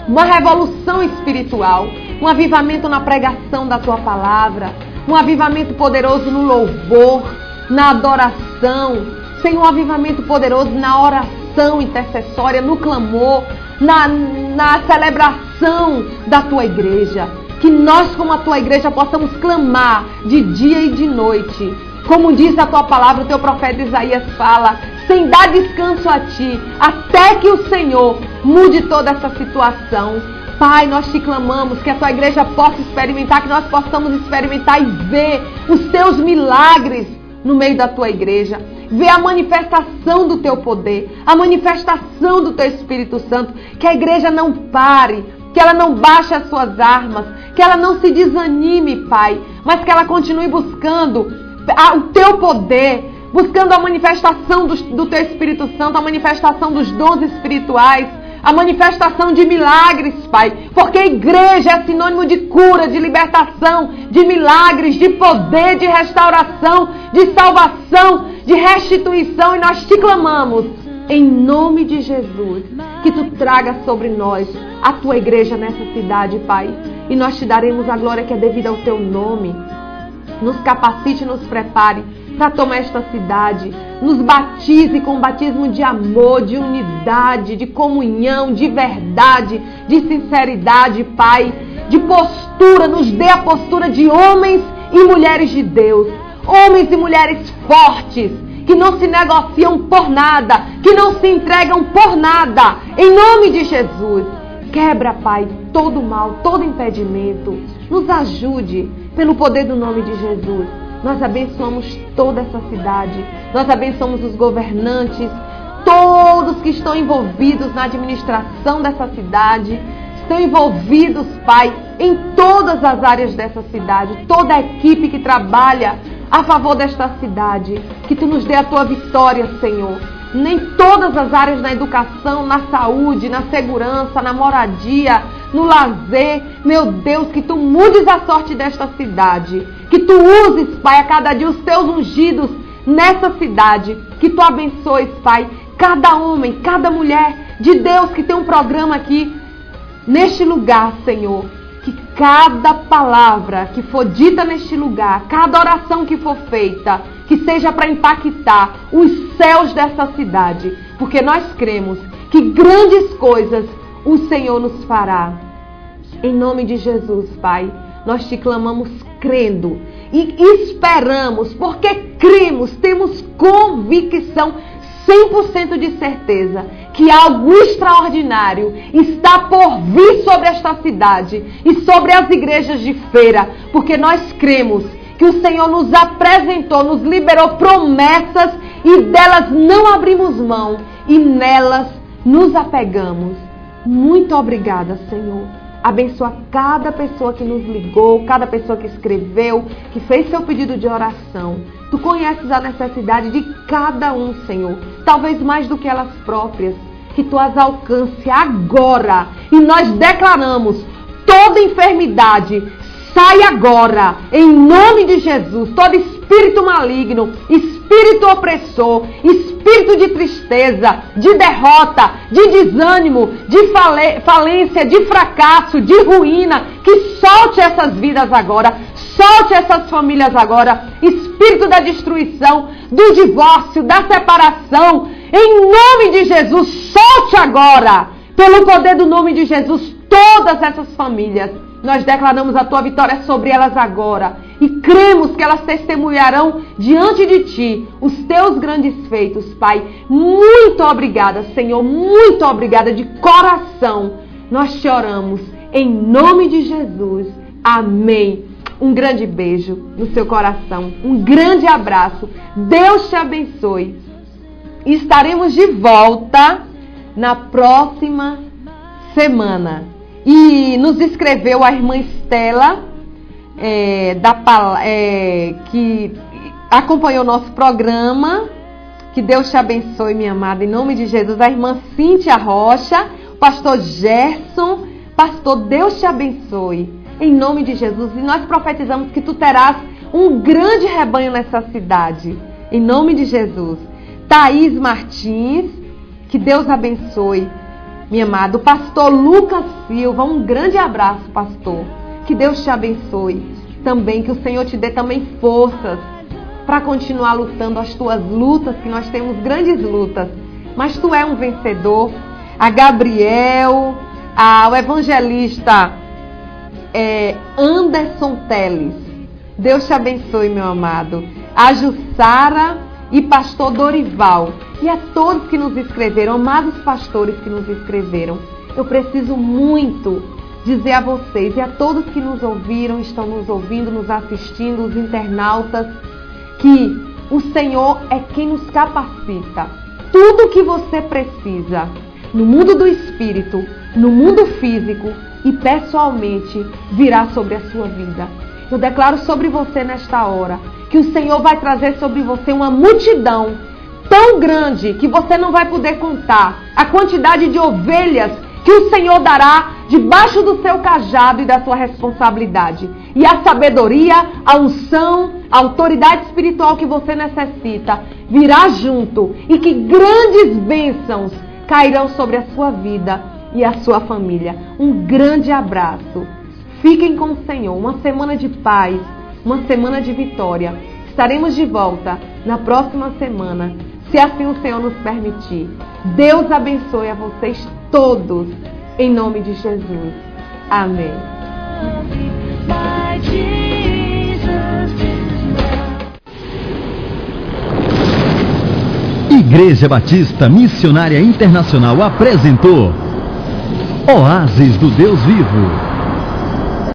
S2: Uma revolução espiritual, um avivamento na pregação da Tua palavra, um avivamento poderoso no louvor, na adoração. Senhor, um avivamento poderoso na oração intercessória, no clamor, na celebração da Tua igreja. Que nós, como a Tua igreja, possamos clamar de dia e de noite. Como diz a Tua palavra, o Teu profeta Isaías fala, sem dar descanso a Ti, até que o Senhor mude toda essa situação. Pai, nós Te clamamos que a Tua igreja possa experimentar, que nós possamos experimentar e ver os Teus milagres no meio da Tua igreja. Ver a manifestação do Teu poder, a manifestação do Teu Espírito Santo. Que a igreja não pare, que ela não baixe as suas armas, que ela não se desanime, Pai, mas que ela continue buscando o Teu poder, buscando a manifestação do Teu Espírito Santo, a manifestação dos dons espirituais, a manifestação de milagres, Pai, porque a igreja é sinônimo de cura, de libertação, de milagres, de poder, de restauração, de salvação, de restituição, e nós Te clamamos, em nome de Jesus, que Tu traga sobre nós a Tua igreja nessa cidade, Pai, e nós Te daremos a glória que é devida ao Teu nome. Nos capacite e nos prepare para tomar esta cidade. Nos batize com batismo de amor, de unidade, de comunhão, de verdade, de sinceridade, Pai, de postura. Nos dê a postura de homens e mulheres de Deus, homens e mulheres fortes, que não se negociam por nada, que não se entregam por nada, em nome de Jesus. Quebra, Pai, todo mal, todo impedimento. Nos ajude pelo poder do nome de Jesus. Nós abençoamos toda essa cidade. Nós abençoamos os governantes, todos que estão envolvidos na administração dessa cidade. Estão envolvidos, Pai, em todas as áreas dessa cidade. Toda a equipe que trabalha a favor desta cidade. Que Tu nos dê a Tua vitória, Senhor. Nem todas as áreas, na educação, na saúde, na segurança, na moradia, no lazer. Meu Deus, que Tu mudes a sorte desta cidade. Que Tu uses, Pai, a cada dia os Teus ungidos nessa cidade. Que Tu abençoes, Pai, cada homem, cada mulher de Deus que tem um programa aqui neste lugar, Senhor. Que cada palavra que for dita neste lugar, cada oração que for feita, que seja para impactar os céus dessa cidade. Porque nós cremos que grandes coisas o Senhor nos fará. Em nome de Jesus, Pai, nós Te clamamos crendo e esperamos, porque cremos, temos convicção, 100% de certeza, que algo extraordinário está por vir sobre esta cidade e sobre as igrejas de Feira, porque nós cremos que o Senhor nos apresentou, nos liberou promessas e delas não abrimos mão e nelas nos apegamos. Muito obrigada, Senhor. Abençoa cada pessoa que nos ligou, cada pessoa que escreveu, que fez seu pedido de oração. Tu conheces a necessidade de cada um, Senhor, talvez mais do que elas próprias. Que Tu as alcance agora. E nós declaramos: toda enfermidade sai agora, em nome de Jesus. Todo espírito maligno, espírito opressor, espírito de tristeza, de derrota, de desânimo, de falência, de fracasso, de ruína, que solte essas vidas agora, solte essas famílias agora. Espírito da destruição, do divórcio, da separação, em nome de Jesus, solte agora, pelo poder do nome de Jesus, todas essas famílias. Nós declaramos a Tua vitória sobre elas agora e cremos que elas testemunharão diante de Ti os Teus grandes feitos, Pai. Muito obrigada, Senhor, muito obrigada de coração. Nós Te oramos em nome de Jesus. Amém. Um grande beijo no seu coração, um grande abraço. Deus te abençoe. Estaremos de volta na próxima semana. E nos escreveu a irmã Estela, que acompanhou o nosso programa. Que Deus te abençoe, minha amada, em nome de Jesus. A irmã Cíntia Rocha, o pastor Gerson. Pastor, Deus te abençoe, em nome de Jesus. E nós profetizamos que tu terás um grande rebanho nessa cidade, em nome de Jesus. Thaís Martins, que Deus abençoe, minha amada. O pastor Lucas Silva, um grande abraço, pastor. Que Deus te abençoe também, que o Senhor te dê também forças para continuar lutando as tuas lutas, que nós temos grandes lutas, mas tu é um vencedor. A Gabriel, o evangelista Anderson Teles, Deus te abençoe, meu amado. A Jussara e pastor Dorival, e a todos que nos escreveram, amados pastores que nos escreveram. Eu preciso muito dizer a vocês e a todos que nos ouviram, estão nos ouvindo, nos assistindo, os internautas, que o Senhor é quem nos capacita. Tudo que você precisa no mundo do espírito, no mundo físico e pessoalmente virá sobre a sua vida. Eu declaro sobre você nesta hora que o Senhor vai trazer sobre você uma multidão tão grande que você não vai poder contar a quantidade de ovelhas que o Senhor dará debaixo do seu cajado e da sua responsabilidade. E a sabedoria, a unção, a autoridade espiritual que você necessita virá junto, e que grandes bênçãos cairão sobre a sua vida e a sua família. Um grande abraço. Fiquem com o Senhor. Uma semana de paz, uma semana de vitória. Estaremos de volta na próxima semana, se assim o Senhor nos permitir. Deus abençoe a vocês todos, em nome de Jesus. Amém.
S1: Igreja Batista Missionária Internacional apresentou Oásis do Deus Vivo.